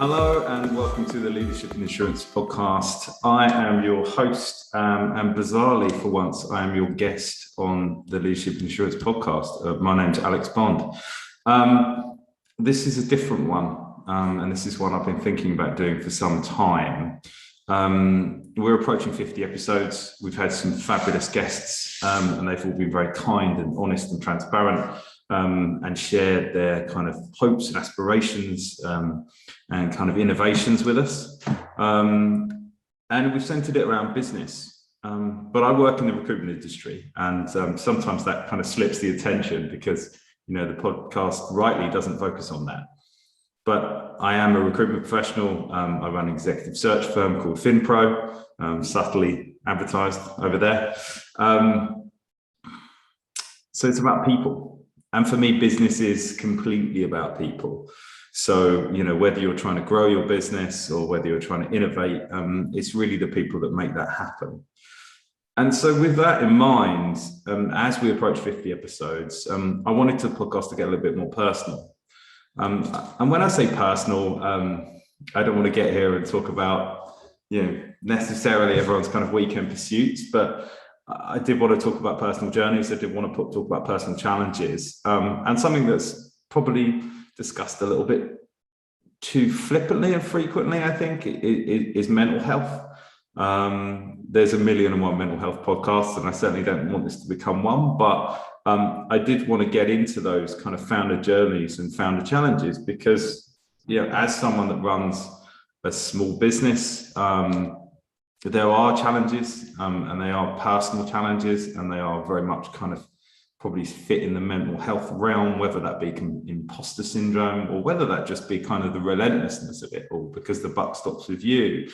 Hello and welcome to the Leadership in Insurance podcast. I am your host and bizarrely for once, I am your guest on the Leadership in Insurance podcast. My name's Alex Bond. This is a different one and this is one I've been thinking about doing for some time. We're approaching 50 episodes. We've had some fabulous guests and they've all been very kind and honest and transparent. And shared their kind of hopes and aspirations and kind of innovations with us. And we've centered it around business. But I work in the recruitment industry, and sometimes that kind of slips the attention because, you know, the podcast rightly doesn't focus on that. But I am a recruitment professional. I run an executive search firm called FinPro, subtly advertised over there. So it's about people. And for me, business is completely about people. So, you know, whether you're trying to grow your business or whether you're trying to innovate, it's really the people that make that happen. And so with that in mind, as we approach 50 episodes, I wanted the podcast to get a little bit more personal. And when I say personal, I don't want to get here and talk about, you know, necessarily everyone's kind of weekend pursuits, but I did want to talk about personal journeys. I did want to talk about personal challenges, and something that's probably discussed a little bit too flippantly and frequently, I think, is mental health. There's 1,000,001 mental health podcasts, and I certainly don't want this to become one, but I did want to get into those kind of founder journeys and founder challenges because, you know, as someone that runs a small business, there are challenges and they are personal challenges, and they are very much kind of probably fit in the mental health realm, whether that be imposter syndrome or whether that just be kind of the relentlessness of it all because the buck stops with you.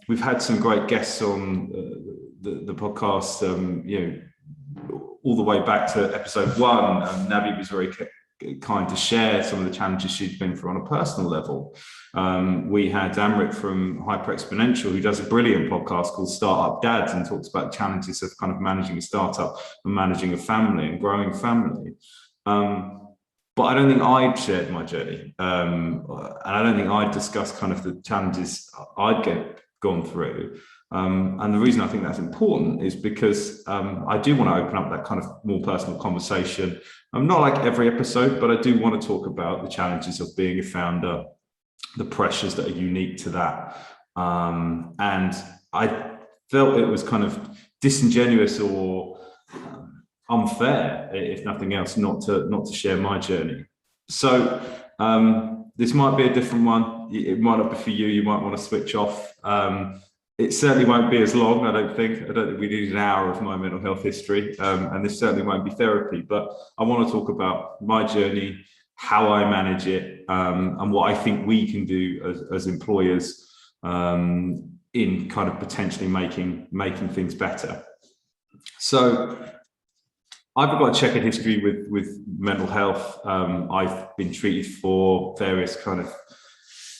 We've had some great guests on the podcast, you know, all the way back to episode 1. Navi was very kind to share some of the challenges she's been through on a personal level. We had Amrit from Hyper Exponential, who does a brilliant podcast called Startup Dads and talks about challenges of kind of managing a startup and managing a family and growing family. But I don't think I'd shared my journey. And I don't think I'd discussed kind of the challenges I'd gone through. And the reason I think that's important is because I do want to open up that kind of more personal conversation. Not like every episode, but I do want to talk about the challenges of being a founder, the pressures that are unique to that. And I felt it was kind of disingenuous or unfair, if nothing else, not to share my journey. So this might be a different one. It might not be for you. You might want to switch off. It certainly won't be as long, I don't think we need an hour of my mental health history, and this certainly won't be therapy, but I want to talk about my journey, how I manage it, and what I think we can do as employers in kind of potentially making things better. So I've got a checkered history with mental health. I've been treated for various kind of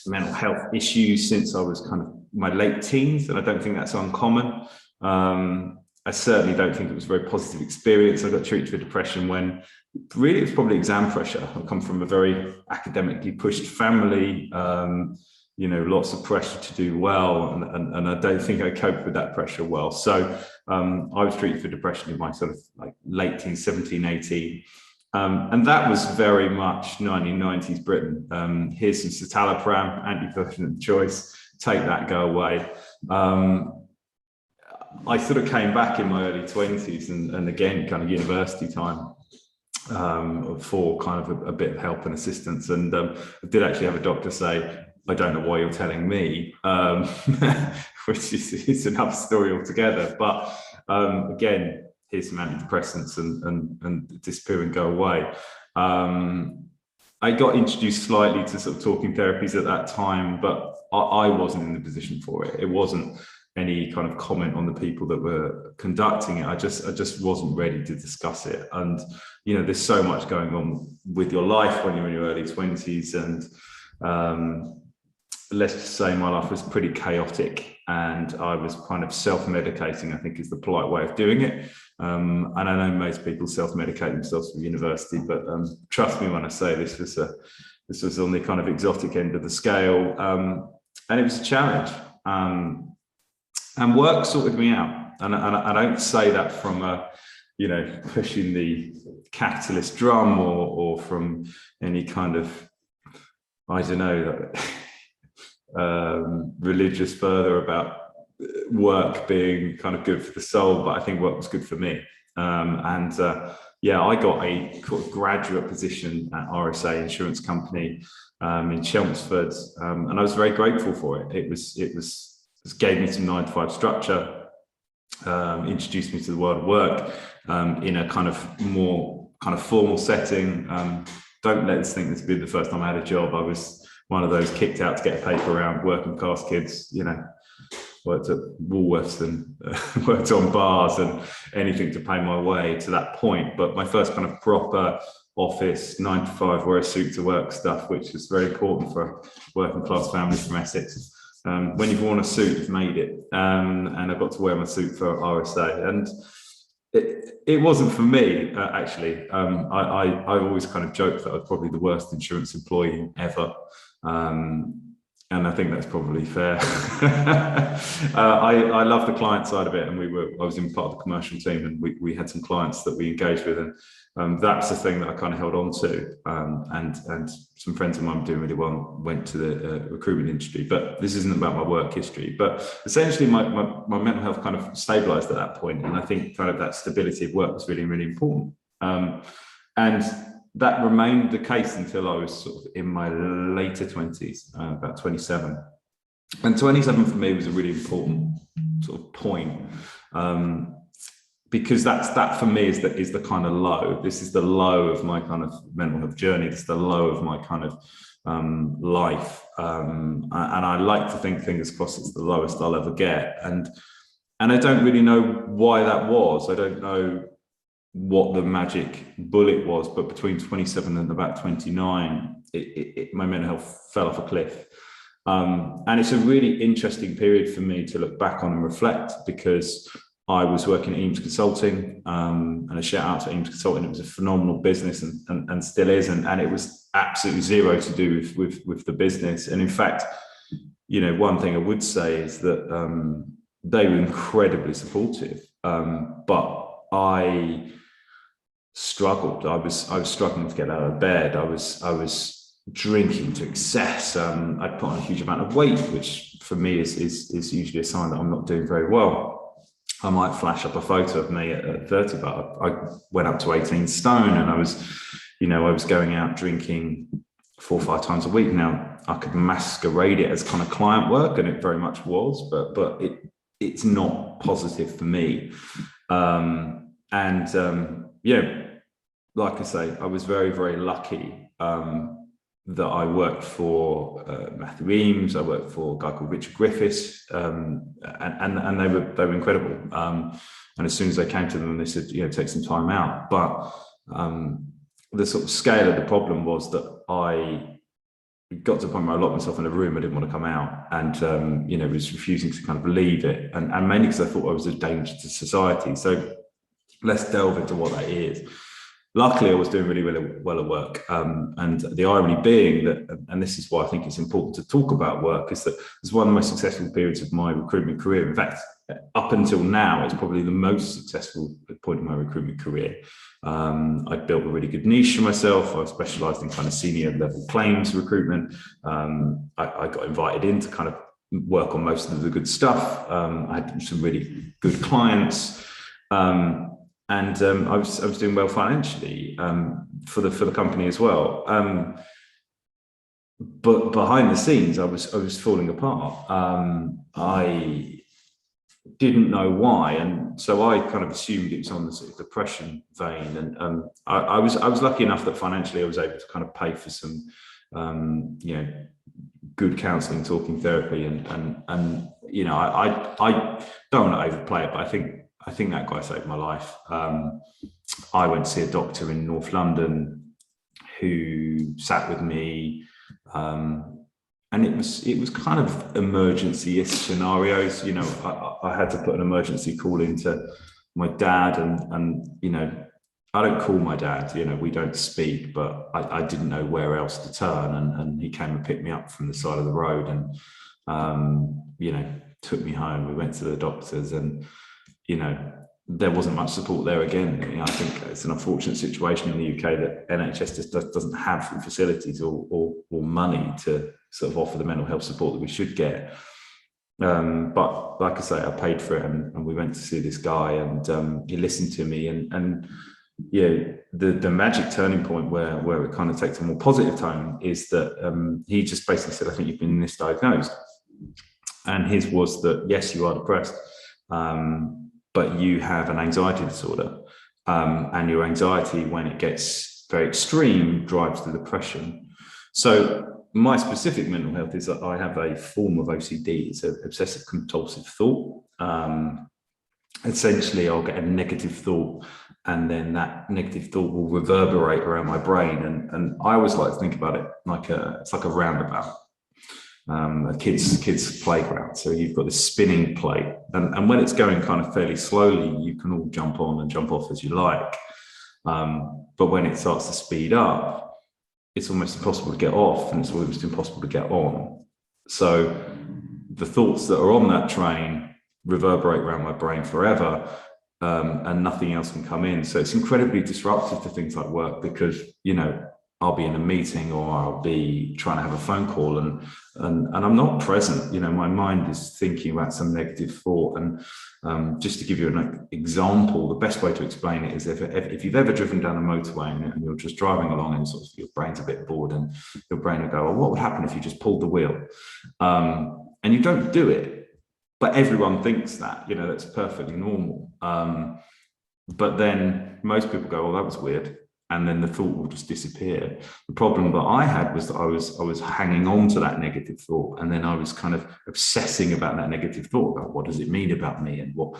mental health issues since I was kind of my late teens, and I don't think that's uncommon. I certainly don't think it was a very positive experience. I got treated for depression when really it was probably exam pressure. I come from a very academically pushed family, you know, lots of pressure to do well, and I don't think I coped with that pressure well. So I was treated for depression in my sort of like late teens, 17, 18. And that was very much 1990s Britain. Here's some citalopram, antidepressant of choice, take that, go away. I sort of came back in my early 20s and again, kind of university time for kind of a bit of help and assistance. And I did actually have a doctor say, I don't know why you're telling me, which is another story altogether. But again, here's some antidepressants and disappear and go away. I got introduced slightly to sort of talking therapies at that time, but I wasn't in the position for it. It wasn't any kind of comment on the people that were conducting it. I just wasn't ready to discuss it. And, you know, there's so much going on with your life when you're in your early 20s. And let's just say my life was pretty chaotic and I was kind of self-medicating, I think is the polite way of doing it. And I know most people self-medicate themselves from university, but trust me when I say this was This was on the kind of exotic end of the scale, and it was a challenge. And work sorted me out, and I don't say that from a, you know, pushing the capitalist drum or from any kind of, I don't know, religious further about work being kind of good for the soul, but I think work was good for me. Yeah, I got a graduate position at RSA Insurance Company in Chelmsford, and I was very grateful for it. It gave me some 9-to-5 structure, introduced me to the world of work in a kind of more kind of formal setting. Don't let's think this would be the first time I had a job. I was one of those kicked out to get a paper around working class kids, you know, worked at Woolworths and worked on bars and anything to pay my way to that point. But my first kind of proper office 9-to-5 wear a suit to work stuff, which is very important for a working class family from Essex. When you've worn a suit, you've made it. And I got to wear my suit for RSA, and it wasn't for me, actually. I always kind of joked that I was probably the worst insurance employee ever. And I think that's probably fair. I love the client side of it, and I was in part of the commercial team, and we had some clients that we engaged with, and that's the thing that I kind of held on to. And some friends of mine doing really well went to the recruitment industry, but this isn't about my work history. But essentially, my mental health kind of stabilized at that point, and I think kind of that stability of work was really, really important. And that remained the case until I was sort of in my later 20s, about 27. And 27 for me was a really important sort of point, because that for me is the kind of low. This is the low of my kind of mental health journey. It's the low of my kind of life. And I like to think, fingers crossed, it's the lowest I'll ever get. And I don't really know why that was. I don't know what the magic bullet was, but between 27 and about 29, my mental health fell off a cliff. And it's a really interesting period for me to look back on and reflect, because I was working at Eames Consulting, and a shout out to Eames Consulting. It was a phenomenal business and still is, and it was absolutely zero to do with the business. And in fact, you know, one thing I would say is that they were incredibly supportive, but I struggled. I was struggling to get out of bed. I was drinking to excess. I'd put on a huge amount of weight, which for me is usually a sign that I'm not doing very well. I might flash up a photo of me at 30, but I went up to 18 stone, and I was going out drinking 4 or 5 times a week. Now I could masquerade it as kind of client work, and it very much was, but it's not positive for me. Yeah, like I say, I was very, very lucky that I worked for Matthew Eames. I worked for a guy called Richard Griffiths, and they were incredible. And as soon as I came to them, they said, you know, take some time out. But the sort of scale of the problem was that I got to the point where I locked myself in a room. I didn't want to come out, and you know, was refusing to kind of leave it, and mainly because I thought I was a danger to society. So let's delve into what that is. Luckily, I was doing really, really well at work. And the irony being that, and this is why I think it's important to talk about work, is that it's one of the most successful periods of my recruitment career. In fact, up until now, it's probably the most successful point in my recruitment career. I built a really good niche for myself. I specialized in kind of senior level claims recruitment. I got invited in to kind of work on most of the good stuff. I had some really good clients. And I was doing well financially for the company as well. But behind the scenes, I was falling apart. I didn't know why, and so I kind of assumed it was on the sort of depression vein. And I was lucky enough that financially I was able to kind of pay for some you know, good counselling, talking therapy, and you know, I don't want to overplay it, but I think that guy saved my life. I went to see a doctor in North London who sat with me, and it was kind of emergency-ish scenarios. You know, I had to put an emergency call into my dad, and you know, I don't call my dad, we don't speak, but I didn't know where else to turn. And he came and picked me up from the side of the road and, took me home. We went to the doctors and, there wasn't much support there again. I think it's an unfortunate situation in the UK that NHS just doesn't have the facilities or money to sort of offer the mental health support that we should get. But like I say, I paid for it and we went to see this guy and he listened to me and the magic turning point where it kind of takes a more positive tone is that he just basically said, I think you've been misdiagnosed. And his was that, yes, you are depressed, but you have an anxiety disorder. And your anxiety, when it gets very extreme, drives the depression. So my specific mental health is that I have a form of OCD. It's an obsessive compulsive thought. Essentially, I'll get a negative thought and then that negative thought will reverberate around my brain. And I always like to think about it like it's like a roundabout, a kid's playground. So you've got this spinning plate, and when it's going kind of fairly slowly, you can all jump on and jump off as you like. But when it starts to speed up, it's almost impossible to get off, and it's almost impossible to get on. So the thoughts that are on that train reverberate around my brain forever. And nothing else can come in. So it's incredibly disruptive to things like work because, I'll be in a meeting or I'll be trying to have a phone call and I'm not present. My mind is thinking about some negative thought. And just to give you an example, the best way to explain it is if you've ever driven down a motorway and you're just driving along and sort of your brain's a bit bored and your brain will go, well, what would happen if you just pulled the wheel? And you don't do it. But everyone thinks that, that's perfectly normal. But then most people go, well, that was weird. And then the thought will just disappear. The problem that I had was that I was hanging on to that negative thought. And then I was kind of obsessing about that negative thought, about what does it mean about me and what,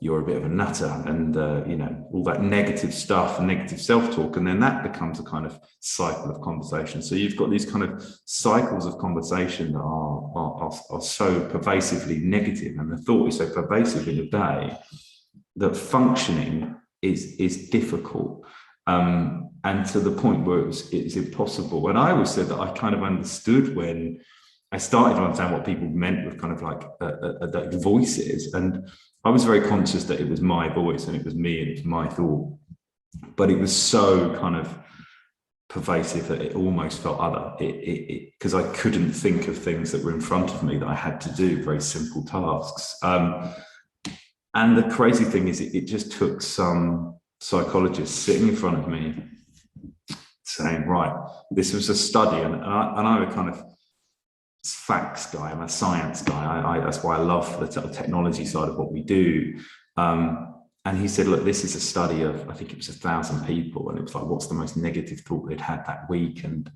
you're a bit of a nutter and, all that negative stuff and negative self-talk. And then that becomes a kind of cycle of conversation. So you've got these kind of cycles of conversation that are so pervasively negative, and the thought is so pervasive in the day that functioning is difficult. And to the point where it's impossible. And I always said that I kind of understood when I started to understand what people meant with kind of like voices. And I was very conscious that it was my voice and it was me and it was my thought, but it was so kind of pervasive that it almost felt other. Because I couldn't think of things that were in front of me that I had to do, very simple tasks. And the crazy thing is, it just took some psychologist sitting in front of me saying, right, this was a study, and I'm a kind of facts guy, I'm a science guy. That's why I love the technology side of what we do. And he said, look, this is a study of, I think it was 1,000 people, and it was like, what's the most negative thought they'd had that week? And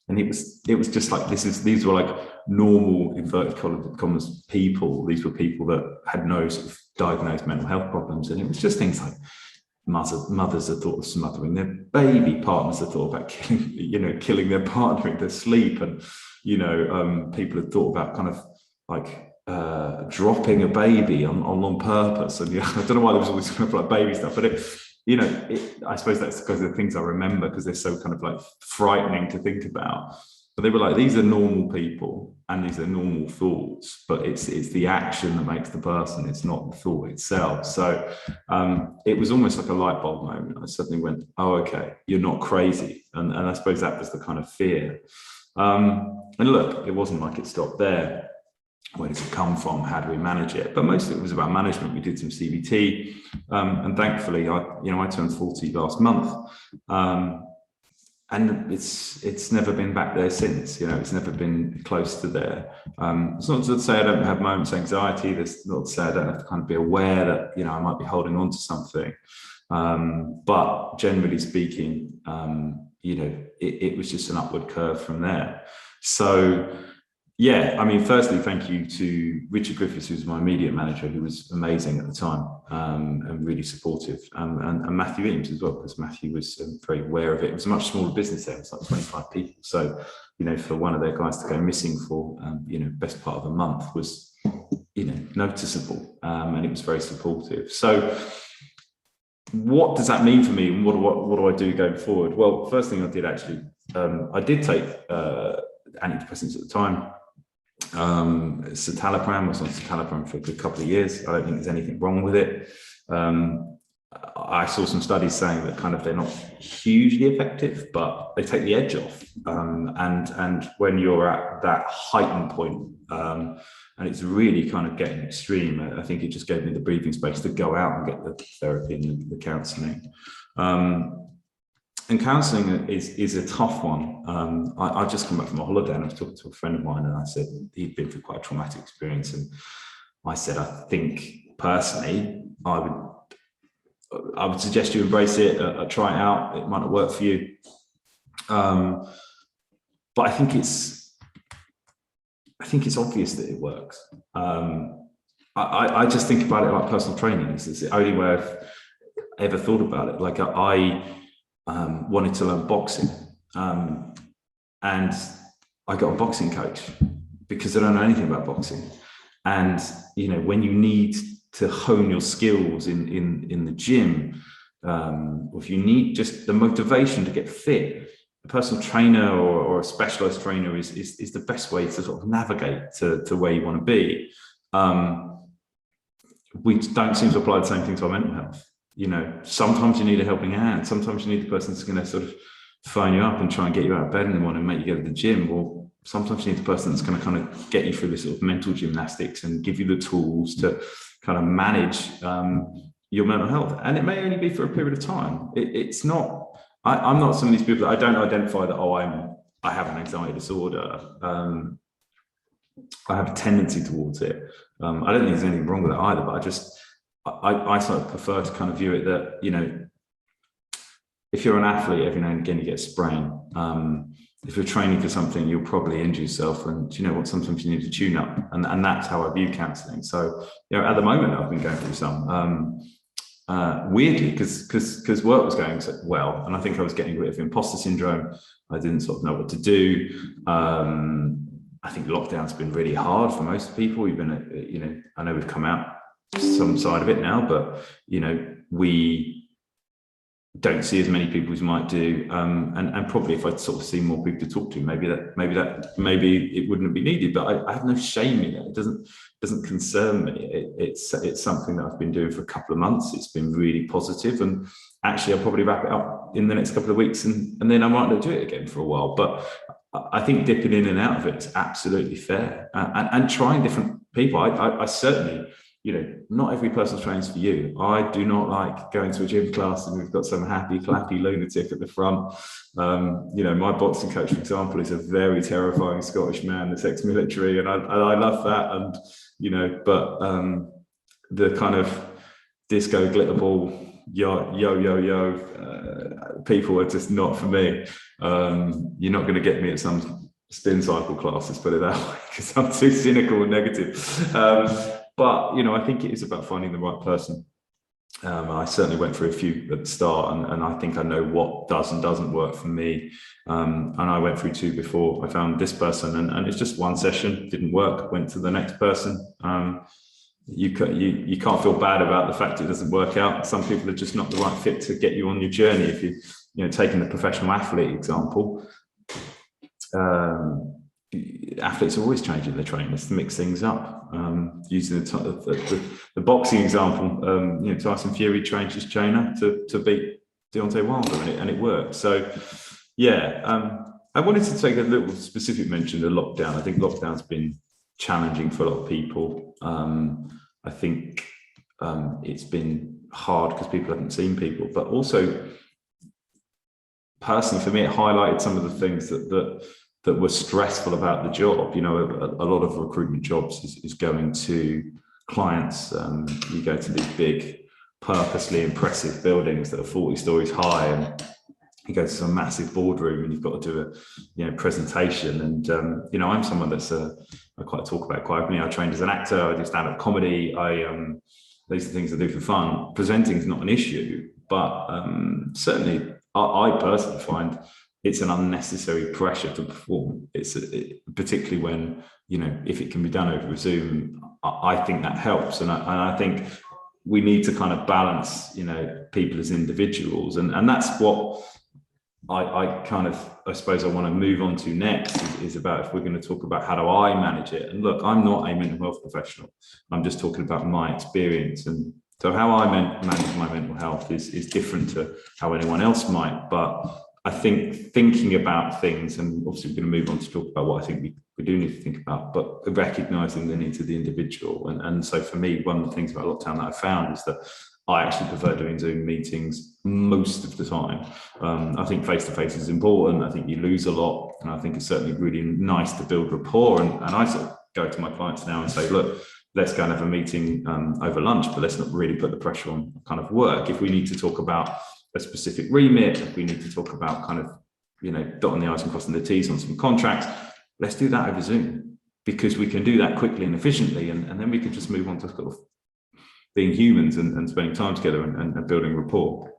it was just like, these were like normal, inverted commas, people. These were people that had no sort of diagnosed mental health problems. And it was just things like mothers that thought of smothering their baby, partners that thought about killing their partner in their sleep. And, people had thought about kind of like dropping a baby on purpose. And I don't know why there was always kind of like baby stuff, but I suppose that's because of the things I remember, because they're so kind of like frightening to think about. But they were like, these are normal people and these are normal thoughts, but it's the action that makes the person. It's not the thought itself. So it was almost like a light bulb moment. I suddenly went, oh, okay, you're not crazy. And I suppose that was the kind of fear. And look, it wasn't like it stopped there. Where does it come from? How do we manage it? But most of it was about management. We did some CBT, and thankfully, I turned 40 last month, and it's never been back there since. It's never been close to there. It's not to say I don't have moments of anxiety. It's not to say I don't have to kind of be aware that I might be holding on to something. But generally speaking, it was just an upward curve from there. So. Yeah, I mean, firstly, thank you to Richard Griffiths, who's my immediate manager, who was amazing at the time and really supportive, and Matthew Eames as well, because Matthew was very aware of it. It was a much smaller business there, it was like 25 people. So, for one of their guys to go missing for, best part of a month was, noticeable, and it was very supportive. So what does that mean for me, and what do I do going forward? Well, first thing I did actually, I did take antidepressants at the time. Citalopram. I was on citalopram for a good couple of years. I don't think there's anything wrong with it. I saw some studies saying that kind of they're not hugely effective, but they take the edge off. And when you're at that heightened point, and it's really kind of getting extreme, I think it just gave me the breathing space to go out and get the therapy and the counselling. And counselling is a tough one. I just come back from a holiday and I was talking to a friend of mine, and I said he'd been through quite a traumatic experience, and I said I think personally I would suggest you embrace it, try it out. It might not work for you, but I think it's obvious that it works. I just think about it like personal training. It's the only way I've ever thought about it. Like I wanted to learn boxing, and I got a boxing coach because I don't know anything about boxing. And when you need to hone your skills in the gym, or if you need just the motivation to get fit, a personal trainer or a specialized trainer is the best way to sort of navigate to where you want to be. We don't seem to apply the same thing to our mental health. Sometimes you need a helping hand. Sometimes you need the person that's going to sort of phone you up and try and get you out of bed in the morning and make you go to the gym. Or sometimes you need the person that's going to kind of get you through this sort of mental gymnastics and give you the tools to kind of manage your mental health. And it may only be for a period of time. It's not, I'm not some of these people that I don't identify that, I have an anxiety disorder. I have a tendency towards it. I don't think there's anything wrong with it either, but I sort of prefer to kind of view it that, if you're an athlete, every now and again you get a sprain. If you're training for something, you'll probably injure yourself, and sometimes you need to tune up, and that's how I view counselling. So, at the moment I've been going through some weirdly because work was going so well, and I think I was getting rid of imposter syndrome. I didn't sort of know what to do. I think lockdown's been really hard for most people. We've been, I know we've come out some side of it now, but we don't see as many people as you might do, and probably if I'd sort of see more people to talk to, maybe it wouldn't be needed. But I have no shame in it. It doesn't concern me. It's something that I've been doing for a couple of months. It's been really positive, and actually I'll probably wrap it up in the next couple of weeks, and then I might not do it again for a while. But I think dipping in and out of it is absolutely fair, and trying different people. I certainly, not every personal trainer is for you. I do not like going to a gym class and we've got some happy, clappy lunatic at the front. My boxing coach, for example, is a very terrifying Scottish man that's ex-military, and I love that. And, but the kind of disco glitter ball, yo, people are just not for me. You're not going to get me at some spin cycle classes, put it that way, because I'm too cynical and negative. But, I think it is about finding the right person. I certainly went through a few at the start, and I think I know what does and doesn't work for me. And I went through two before I found this person, and it's just one session, didn't work, went to the next person. You can't feel bad about the fact it doesn't work out. Some people are just not the right fit to get you on your journey. If taking the professional athlete example, athletes are always changing their trainers to mix things up. Using the boxing example, Tyson Fury changed his trainer to beat Deontay Wilder, and it worked. So, I wanted to take a little specific mention of lockdown. I think lockdown's been challenging for a lot of people. I think it's been hard because people haven't seen people, but also personally for me, it highlighted some of the things that were stressful about the job. A lot of recruitment jobs is going to clients. You go to these big, purposely impressive buildings that are 40 stories high, and you go to some massive boardroom and you've got to do a presentation. And I'm someone that's I quite talk about quite openly. I trained as an actor. I do stand-up comedy. These are things I do for fun. Presenting is not an issue, but certainly I personally find it's an unnecessary pressure to perform. Particularly when, if it can be done over Zoom, I think that helps. And I think we need to kind of balance, people as individuals. And that's what I suppose I want to move on to next is about, if we're going to talk about how do I manage it. And look, I'm not a mental health professional. I'm just talking about my experience. And so how I manage my mental health is different to how anyone else might. But I think thinking about things, and obviously we're going to move on to talk about what I think we do need to think about, but recognizing the needs of the individual. And so for me, one of the things about lockdown that I found is that I actually prefer doing Zoom meetings most of the time. I think face-to-face is important. I think you lose a lot. And I think it's certainly really nice to build rapport. And I sort of go to my clients now and say, look, let's go and have a meeting over lunch, but let's not really put the pressure on kind of work. If we need to talk about a specific remit, if we need to talk about kind of, dotting the I's and crossing the T's on some contracts, let's do that over Zoom, because we can do that quickly and efficiently. And then we can just move on to sort of being humans and spending time together and building rapport.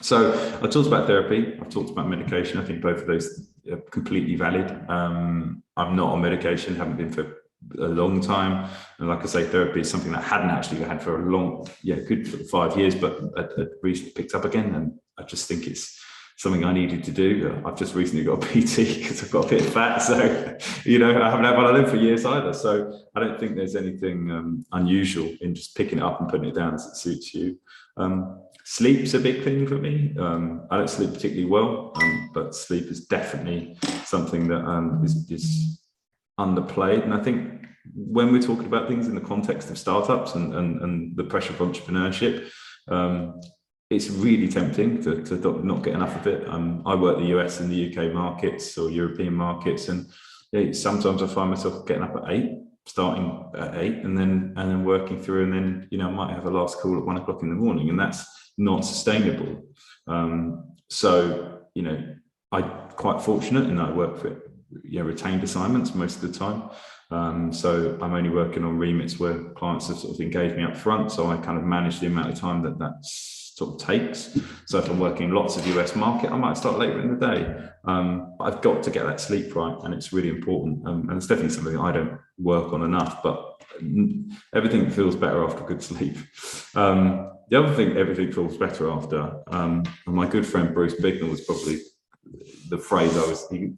So I talked about therapy, I've talked about medication. I think both of those are completely valid. I'm not on medication, haven't been for a long time. And like I say, therapy is something that I hadn't actually had for a long, good 5 years, but I recently picked up again. And I just think it's something I needed to do. I've just recently got a PT because I've got a bit of fat. So, I haven't had one of them for years either. So I don't think there's anything unusual in just picking it up and putting it down as it suits you. Sleep's a big thing for me. I don't sleep particularly well, but sleep is definitely something that is underplayed. And I think when we're talking about things in the context of startups and the pressure of entrepreneurship, it's really tempting to not get enough of it. I work the US and the UK markets or European markets, and sometimes I find myself getting up at 8, starting at 8, and then working through, and then I might have a last call at 1 o'clock in the morning, and that's not sustainable. So I'm quite fortunate in that I work for retained assignments most of the time. So I'm only working on remits where clients have sort of engaged me up front, so I kind of manage the amount of time that sort of takes. So if I'm working lots of US market, I might start later in the day. But I've got to get that sleep right, and it's really important. And it's definitely something that I don't work on enough, but everything feels better after good sleep. The other thing everything feels better after, and my good friend Bruce Bignell was probably the phrase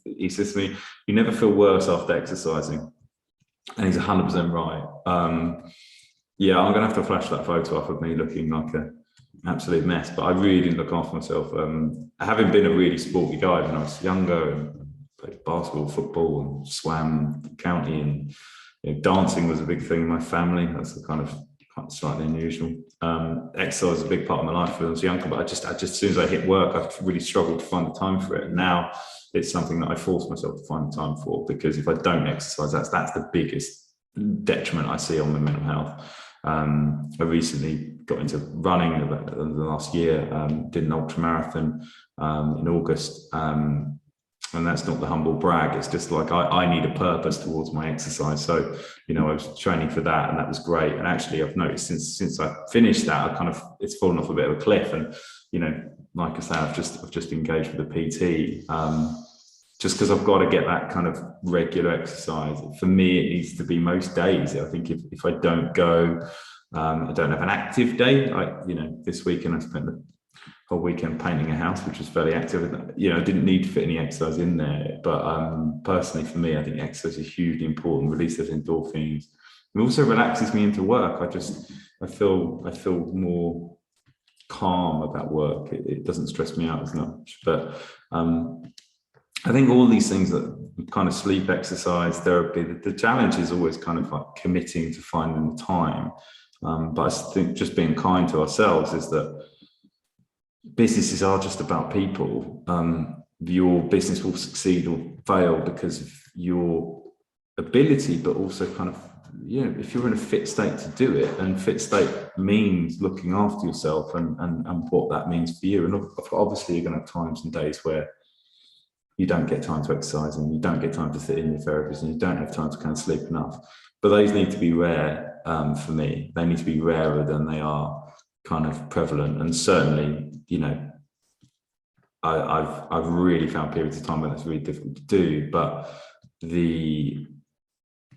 he says to me, you never feel worse after exercising. And he's 100% right. I'm going to have to flash that photo up of me looking like an absolute mess, but I really didn't look after myself. Having been a really sporty guy when I was younger, and played basketball, football, and swam county, and dancing was a big thing in my family. That's the kind of slightly unusual. Exercise is a big part of my life when I was younger, but I just as soon as I hit work, I really struggled to find the time for it. And now it's something that I force myself to find the time for, because if I don't exercise, that's the biggest detriment I see on my mental health. I recently got into running the last year, did an ultra marathon in August, and that's not the humble brag. It's just like I need a purpose towards my exercise. So I was training for that, and that was great. And actually, I've noticed since I finished that, it's fallen off a bit of a cliff. And like I say, I've just engaged with a PT, just because I've got to get that kind of regular exercise. For me, it needs to be most days. I think if I don't go, I don't have an active day. This weekend I spent the whole weekend painting a house, which was fairly active. I didn't need to fit any exercise in there. But personally, for me, I think exercise is hugely important. Releases endorphins. It also relaxes me into work. I feel more calm about work. It doesn't stress me out as much. But I think all these things, that kind of sleep, exercise, therapy, the challenge is always kind of like committing to finding the time. But I think just being kind to ourselves is that businesses are just about people. Your business will succeed or fail because of your ability, but also kind of, if you're in a fit state to do it, and fit state means looking after yourself and what that means for you. And obviously you're going to have times and days where you don't get time to exercise, and you don't get time to sit in your therapist, and you don't have time to kind of sleep enough. But those need to be rare for me. They need to be rarer than they are kind of prevalent. And certainly, I've really found periods of time when that's really difficult to do, but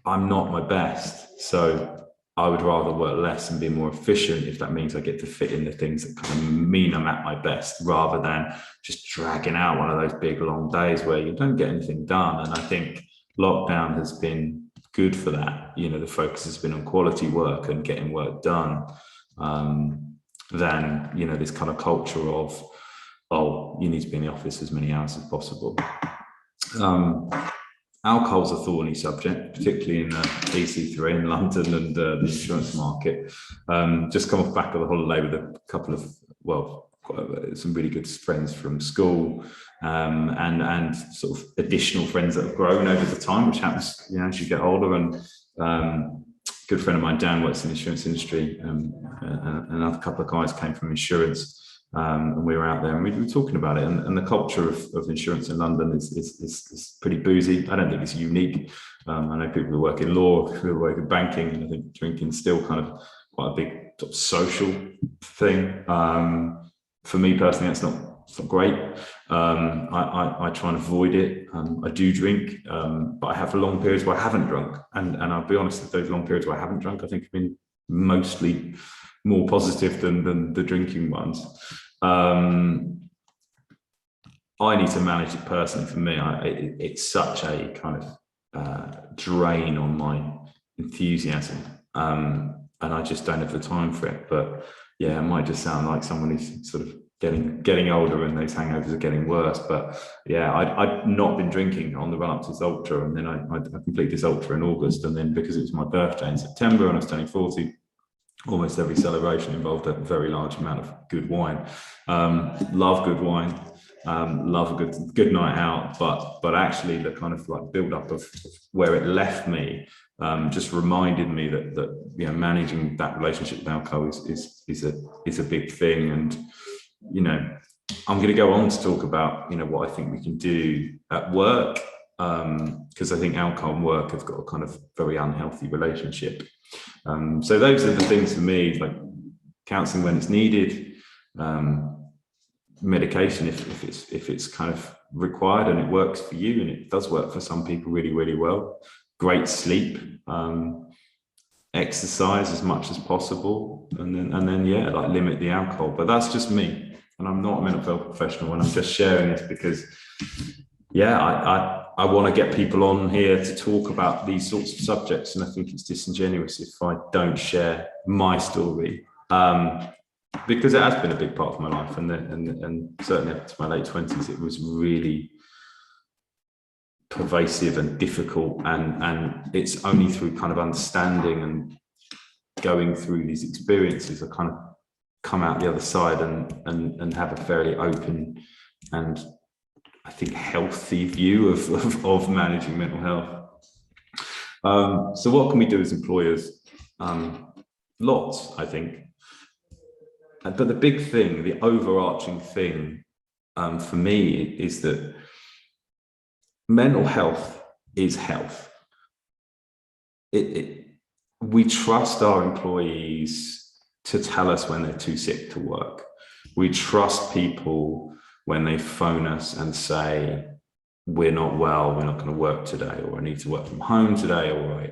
I'm not my best. So I would rather work less and be more efficient if that means I get to fit in the things that kind of mean I'm at my best, rather than just dragging out one of those big long days where you don't get anything done. And I think lockdown has been good for that. The focus has been on quality work and getting work done, than this kind of culture of, oh, you need to be in the office as many hours as possible. Alcohol's a thorny subject, particularly in EC3 in London and the insurance market. Just come off back of the holiday with a couple of, some really good friends from school, and sort of additional friends that have grown over the time, which happens, as you get older. And good friend of mine, Dan, works in the insurance industry, and another couple of guys came from insurance. And we were out there and we were talking about it, and the culture of insurance in London is pretty boozy. I don't think it's unique. I know people who work in law, who work in banking, and I think drinking's still kind of quite a big sort of social thing. For me personally, it's not great. I try and avoid it. I do drink, but I have long periods where I haven't drunk, and I'll be honest, that those long periods where I haven't drunk, I think have been mostly more positive than the drinking ones. I need to manage it personally. For me, it's such a kind of drain on my enthusiasm, and I just don't have the time for it. But yeah, it might just sound like someone who's sort of getting older and those hangovers are getting worse. But yeah, I'd not been drinking on the run up to this ultra, and then I completed this ultra in August, and then because it was my birthday in September and I was turning 40, almost every celebration involved a very large amount of good wine. Love good wine, love a good night out, but actually the kind of like build up of where it left me just reminded me that managing that relationship with alcohol is a big thing. And I'm going to go on to talk about what I think we can do at work, because I think alcohol and work have got a kind of very unhealthy relationship. So those are the things for me, like counselling when it's needed, medication if it's kind of required and it works for you, and it does work for some people really, really well. Great sleep, exercise as much as possible, and then like limit the alcohol. But that's just me, and I'm not a mental health professional, and I'm just sharing this because I want to get people on here to talk about these sorts of subjects, and I think it's disingenuous if I don't share my story, because it has been a big part of my life, and certainly up to my late 20s, it was really pervasive and difficult, and it's only through kind of understanding and going through these experiences I kind of come out the other side and have a fairly open and I think healthy view of managing mental health. So what can we do as employers? Lots, I think. But the big thing, the overarching thing for me is that mental health is health. We trust our employees to tell us when they're too sick to work. We trust people when they phone us and say, we're not well, we're not going to work today, or I need to work from home today, or,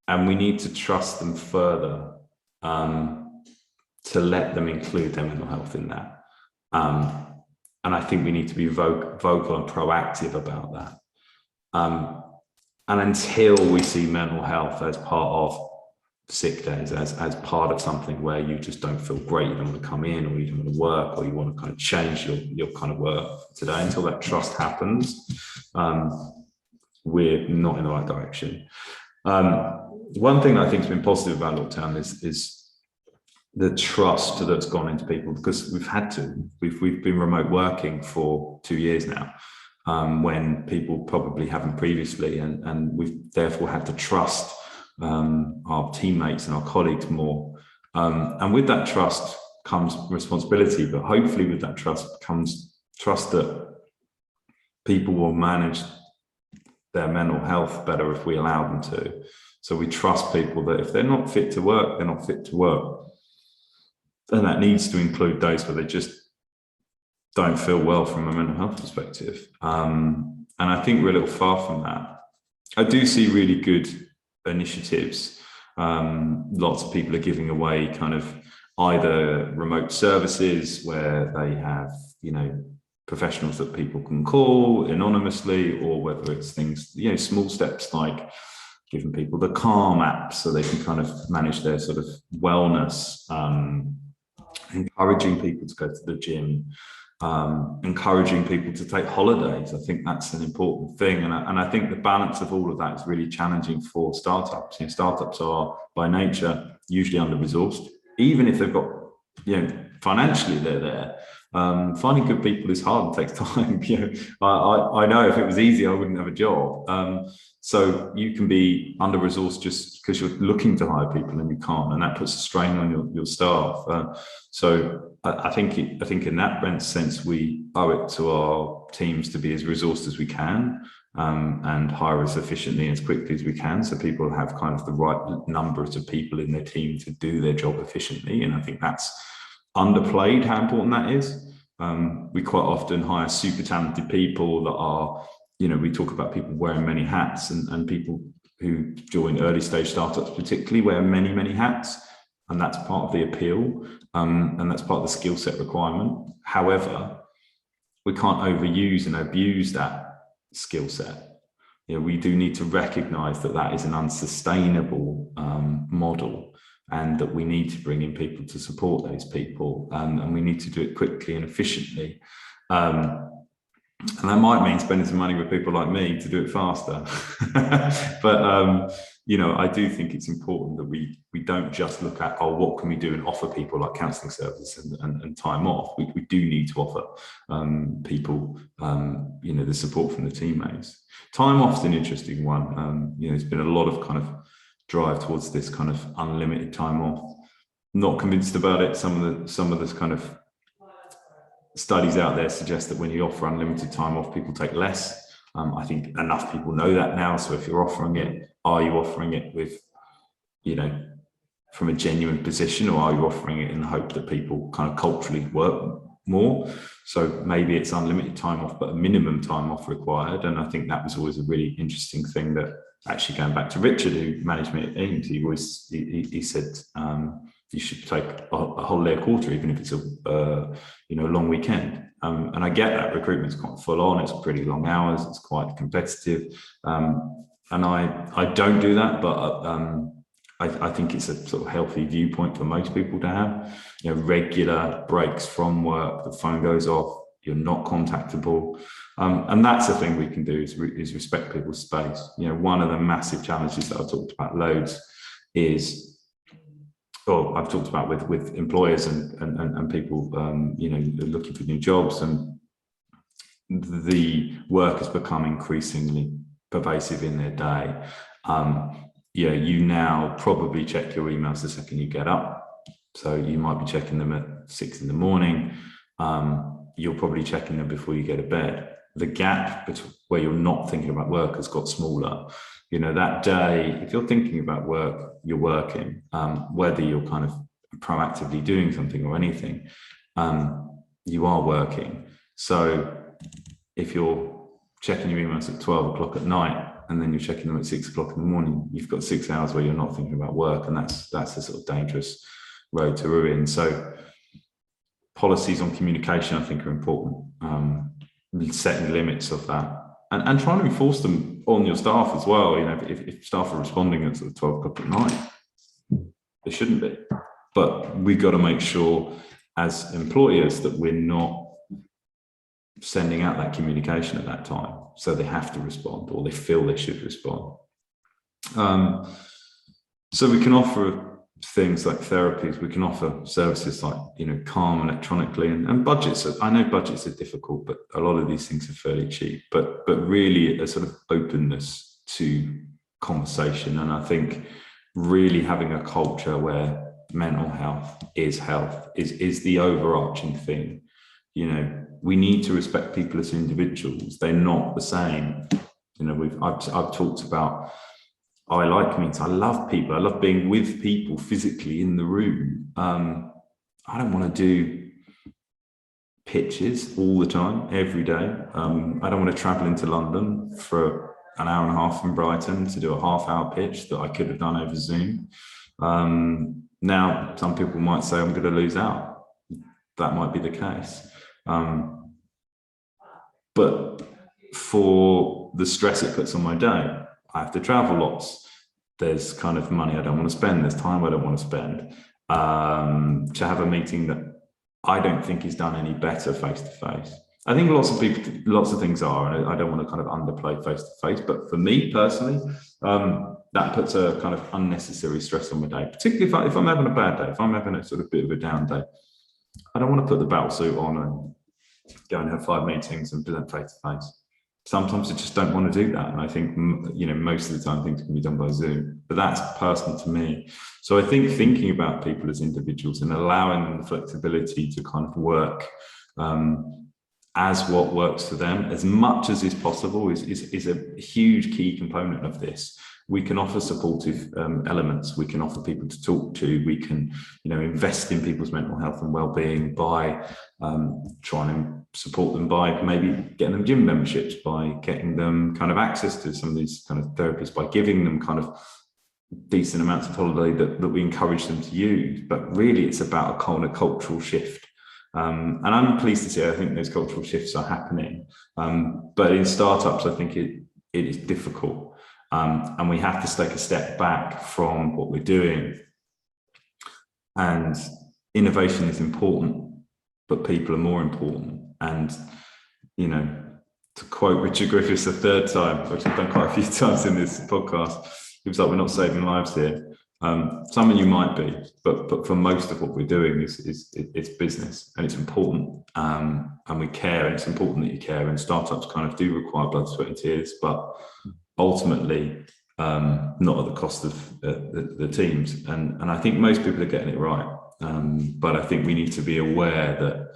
and we need to trust them further to let them include their mental health in that. And I think we need to be vocal and proactive about that. And until we see mental health as part of sick days, as part of something where you just don't feel great, you don't want to come in, or you don't want to work, or you want to kind of change your kind of work today, until that trust happens, we're not in the right direction. One thing that I think has been positive about lockdown is the trust that's gone into people, because we've been remote working for 2 years now, when people probably haven't previously, and we've therefore had to trust our teammates and our colleagues more, and with that trust comes responsibility, but hopefully with that trust comes trust that people will manage their mental health better if we allow them to. So we trust people that if they're not fit to work, they're not fit to work, and that needs to include those where they just don't feel well from a mental health perspective. And I think we're a little far from that. I do see really good initiatives Lots of people are giving away kind of either remote services where they have, professionals that people can call anonymously, or whether it's things, small steps like giving people the Calm app so they can kind of manage their sort of wellness, encouraging people to go to the gym, encouraging people to take holidays. I think that's an important thing. And I think the balance of all of that is really challenging for startups. Startups are by nature usually under-resourced, even if they've got, financially they're there. Finding good people is hard and takes time. I know if it was easy, I wouldn't have a job. So you can be under-resourced just because you're looking to hire people and you can't, and that puts a strain on your staff. So I think in that sense, we owe it to our teams to be as resourced as we can, and hire as efficiently and as quickly as we can, so people have kind of the right numbers of people in their team to do their job efficiently. And I think that's underplayed how important that is. We quite often hire super talented people that are, we talk about people wearing many hats, and people who join early stage startups particularly wear many, many hats. And that's part of the appeal, and that's part of the skill set requirement. However, we can't overuse and abuse that skill set. We do need to recognize that is an unsustainable model, and that we need to bring in people to support those people, and we need to do it quickly and efficiently. And that might mean spending some money with people like me to do it faster. But, I do think it's important that we don't just look at, what can we do and offer people like counselling services and time off. We do need to offer people, the support from the teammates. Time off's an interesting one. There's been a lot of kind of drive towards this kind of unlimited time off. Not convinced about it. Some of this kind of studies out there suggest that when you offer unlimited time off, people take less. I think enough people know that now. So if you're offering it, are you offering it with, from a genuine position, or are you offering it in the hope that people kind of culturally work more? So maybe it's unlimited time off, but a minimum time off required. And I think that was always a really interesting thing, that actually going back to Richard, who managed me at Ames, he said, you should take a holiday a quarter, even if it's a long weekend. And I get that recruitment's quite full on. It's pretty long hours. It's quite competitive. And I don't do that, but I think it's a sort of healthy viewpoint for most people to have. Regular breaks from work, the phone goes off, you're not contactable. And that's the thing we can do is respect people's space. One of the massive challenges that I've talked about loads is, I've talked about with employers and people, looking for new jobs, and the work has become increasingly pervasive in their day. You now probably check your emails the second you get up. So you might be checking them at 6 a.m. You're probably checking them before you go to bed. The gap between where you're not thinking about work has got smaller. That day, if you're thinking about work, you're working, whether you're kind of proactively doing something or anything, you are working. So if you're checking your emails at 12 o'clock at night, and then you're checking them at 6 o'clock in the morning, you've got 6 hours where you're not thinking about work. And that's a sort of dangerous road to ruin. So policies on communication, I think, are important. Setting limits of that, and trying to enforce them on your staff as well. If staff are responding at sort of 12 o'clock at night, they shouldn't be. But we've got to make sure as employers that we're not sending out that communication at that time, so they have to respond, or they feel they should respond. So we can offer things like therapies, we can offer services like, Calm electronically, and budgets. I know budgets are difficult, but a lot of these things are fairly cheap, but really a sort of openness to conversation. And I think really having a culture where mental health is the overarching thing. We need to respect people as individuals. They're not the same. I've talked about, I like meetings. I love people. I love being with people physically in the room. I don't want to do pitches all the time, every day. I don't want to travel into London for an hour and a half from Brighton to do a half-hour pitch that I could have done over Zoom. Now, some people might say I'm going to lose out. That might be the case. But for the stress it puts on my day, I have to travel lots. There's kind of money I don't want to spend. There's time I don't want to spend. To have a meeting that I don't think is done any better face-to-face. I think lots of things are, and I don't want to kind of underplay face-to-face, but for me personally, that puts a kind of unnecessary stress on my day, particularly if I'm having a bad day, if I'm having a sort of bit of a down day. I don't want to put the battle suit on and go and have 5 meetings and present face-to-face. Sometimes I just don't want to do that. And I think, most of the time things can be done by Zoom, but that's personal to me. So I think thinking about people as individuals and allowing them the flexibility to kind of work as what works for them as much as is possible is a huge key component of this. We can offer supportive elements. We can offer people to talk to. We can, invest in people's mental health and well-being by trying to support them by maybe getting them gym memberships, by getting them kind of access to some of these kind of therapies, by giving them kind of decent amounts of holiday that we encourage them to use. But really, it's about a kind of cultural shift. And I'm pleased to say I think those cultural shifts are happening. But in startups, I think it is difficult. And we have to take a step back from what we're doing. And innovation is important, but people are more important. And, to quote Richard Griffiths a third time, which I've done quite a few times in this podcast, it was like, we're not saving lives here. Some of you might be, but for most of what we're doing it's business, and it's important, and we care, and it's important that you care, and startups kind of do require blood, sweat and tears, but ultimately not at the cost of the teams. And I think most people are getting it right, but I think we need to be aware that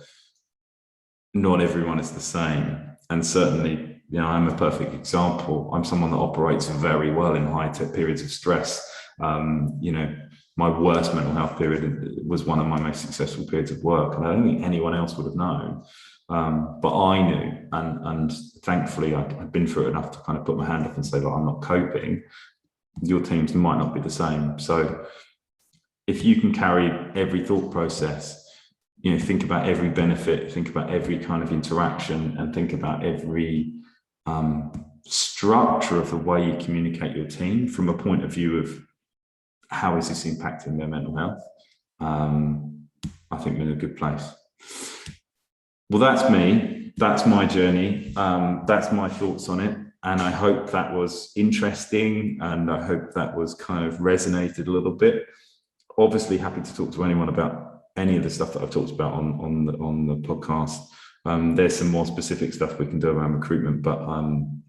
not everyone is the same. And certainly, I'm a perfect example. I'm someone that operates very well in high-tech periods of stress. My worst mental health period was one of my most successful periods of work, and I don't think anyone else would have known. But I knew, and thankfully I'd been through it enough to kind of put my hand up and say, I'm not coping. Your teams might not be the same. So if you can carry every thought process, think about every benefit, think about every kind of interaction, and think about every structure of the way you communicate your team from a point of view of how is this impacting their mental health, I think we're in a good place. Well, that's me. That's my journey. That's my thoughts on it. And I hope that was interesting, and I hope that was kind of resonated a little bit. Obviously, happy to talk to anyone about any of the stuff that I've talked about on the podcast. There's some more specific stuff we can do around recruitment, but on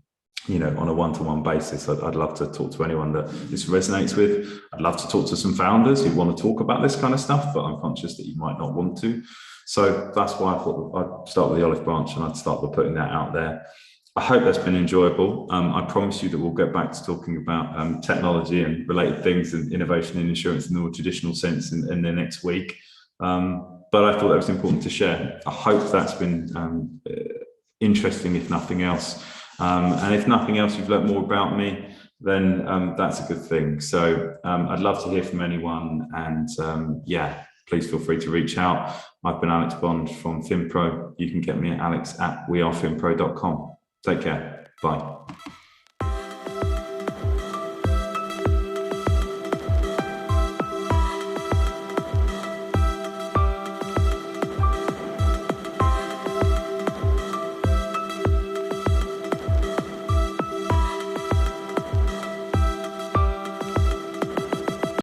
a one-to-one basis, I'd love to talk to anyone that this resonates with. I'd love to talk to some founders who want to talk about this kind of stuff, but I'm conscious that you might not want to. So that's why I thought I'd start with the olive branch, and I'd start with putting that out there. I hope that's been enjoyable. I promise you that we'll get back to talking about technology and related things and innovation in insurance in the more traditional sense in the next week. But I thought that was important to share. I hope that's been interesting, if nothing else. And if nothing else, you've learned more about me, then that's a good thing. So I'd love to hear from anyone, and please feel free to reach out. I've been Alex Bond from FinPro. You can get me at alex@wearefinpro.com. Take care. Bye.